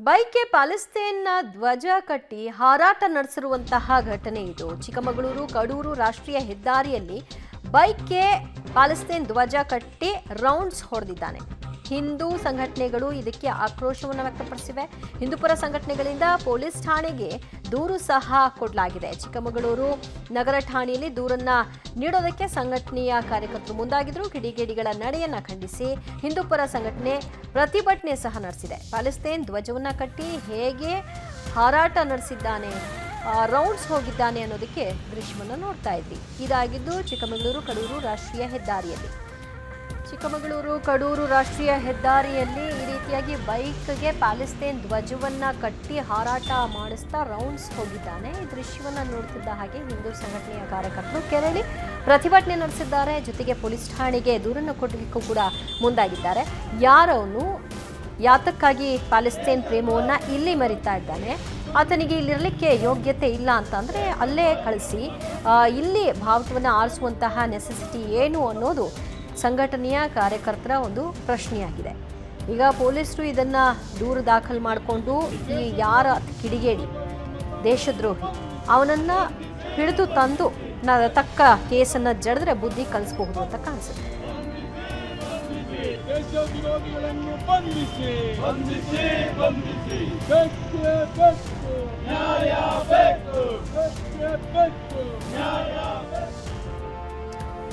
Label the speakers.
Speaker 1: ಬೈಕ್ಗೆ ಪ್ಯಾಲೆಸ್ತೇನ್ನ ಧ್ವಜ ಕಟ್ಟಿ ಹಾರಾಟ ನಡೆಸಿರುವಂತಹ ಘಟನೆ ಇದು. ಚಿಕ್ಕಮಗಳೂರು ಕಡೂರು ರಾಷ್ಟ್ರೀಯ ಹೆದ್ದಾರಿಯಲ್ಲಿ ಬೈಕ್ಗೆ ಪ್ಯಾಲೆಸ್ತೇನ್ ಧ್ವಜ ಕಟ್ಟಿ ರೌಂಡ್ಸ್ ಹೊಡೆದಿದ್ದಾನೆ. ಹಿಂದೂ ಸಂಘಟನೆಗಳು ಇದಕ್ಕೆ ಆಕ್ರೋಶವನ್ನು ವ್ಯಕ್ತಪಡಿಸಿವೆ. ಹಿಂದೂಪರ ಸಂಘಟನೆಗಳಿಂದ ಪೊಲೀಸ್ ಠಾಣೆಗೆ ದೂರು ಸಹ ಕೊಡಲಾಗಿದೆ. ಚಿಕ್ಕಮಗಳೂರು ನಗರ ಠಾಣೆಯಲ್ಲಿ ದೂರನ್ನ ನೀಡೋದಕ್ಕೆ ಸಂಘಟನೆಯ ಕಾರ್ಯಕರ್ತರು ಮುಂದಾಗಿದ್ರು. ಕಿಡಿಗೇಡಿಗಳ ನಡೆಯನ್ನ ಖಂಡಿಸಿ ಹಿಂದೂಪರ ಸಂಘಟನೆ ಪ್ರತಿಭಟನೆ ಸಹ ನಡೆಸಿದೆ. ಪ್ಯಾಲೆಸ್ತೇನ್ ಧ್ವಜವನ್ನ ಕಟ್ಟಿ ಹೇಗೆ ಹಾರಾಟ ನಡೆಸಿದ್ದಾನೆ, ರೌಂಡ್ಸ್ ಹೋಗಿದ್ದಾನೆ ಅನ್ನೋದಕ್ಕೆ ದೃಶ್ಯವನ್ನು ನೋಡ್ತಾ ಇದ್ವಿ. ಇದಾಗಿದ್ದು ಚಿಕ್ಕಮಗಳೂರು ಕಡೂರು ರಾಷ್ಟ್ರೀಯ ಹೆದ್ದಾರಿಯಲ್ಲಿ. ಚಿಕ್ಕಮಗಳೂರು ಕಡೂರು ರಾಷ್ಟ್ರೀಯ ಹೆದ್ದಾರಿಯಲ್ಲಿ ಈ ರೀತಿಯಾಗಿ ಬೈಕ್ಗೆ ಪ್ಯಾಲೆಸ್ತೇನ್ ಧ್ವಜವನ್ನ ಕಟ್ಟಿ ಹಾರಾಟ ಮಾಡಿಸ್ತಾ ರೌಂಡ್ಸ್ ಹೋಗಿದ್ದಾನೆ. ಈ ದೃಶ್ಯವನ್ನ ನೋಡ್ತಿದ್ದ ಹಾಗೆ ಹಿಂದೂ ಸಂಘಟನೆಯ ಕಾರ್ಯಕರ್ತರು ಕೆರಳಿ ಪ್ರತಿಭಟನೆ ನಡೆಸಿದ್ದಾರೆ. ಜೊತೆಗೆ ಪೊಲೀಸ್ ಠಾಣೆಗೆ ದೂರನ್ನು ಕೊಡಲಿಕ್ಕೂ ಕೂಡ ಮುಂದಾಗಿದ್ದಾರೆ. ಯಾರವನು ಯಾತಕ್ಕಾಗಿ ಪ್ಯಾಲೆಸ್ತೇನ್ ಪ್ರೇಮವನ್ನ ಇಲ್ಲಿ ಮರಿತಾ ಇದ್ದಾನೆ, ಆತನಿಗೆ ಇಲ್ಲಿರಲಿಕ್ಕೆ ಯೋಗ್ಯತೆ ಇಲ್ಲ ಅಂತಂದರೆ ಅಲ್ಲೇ ಕಳಿಸಿ ಇಲ್ಲಿ ಭಾರತವನ್ನು ಆರಿಸುವಂತಹ ನೆಸೆಸಿಟಿ ಏನು ಅನ್ನೋದು ಸಂಘಟನೆಯ ಕಾರ್ಯಕರ್ತರ ಒಂದು ಪ್ರಶ್ನೆಯಾಗಿದೆ. ಈಗ ಪೊಲೀಸರು ಇದನ್ನ ದೂರು ದಾಖಲು ಮಾಡಿಕೊಂಡು ಈ ಯಾರ ಕಿಡಿಗೇಡಿ ದೇಶದ್ರೋಹಿ ಅವನನ್ನ ಹಿಡಿದು ತಂದು ತಕ್ಕ ಕೇಸನ್ನ ಜಡಿದ್ರೆ ಬುದ್ಧಿ ಕಲಿಸಬಹುದು ಅಂತ ಕಾಣಿಸುತ್ತೆ.
Speaker 2: ದೇಶದ್ರೋಹಿಗಳನ್ನು ಬಂಧಿಸಿ ಬಂಧಿಸಿ ಬಂಧಿಸಿ ಬೇಕು ಬೇಕು ನ್ಯಾಯ ಬೇಕು ಬೇಕು ನ್ಯಾಯ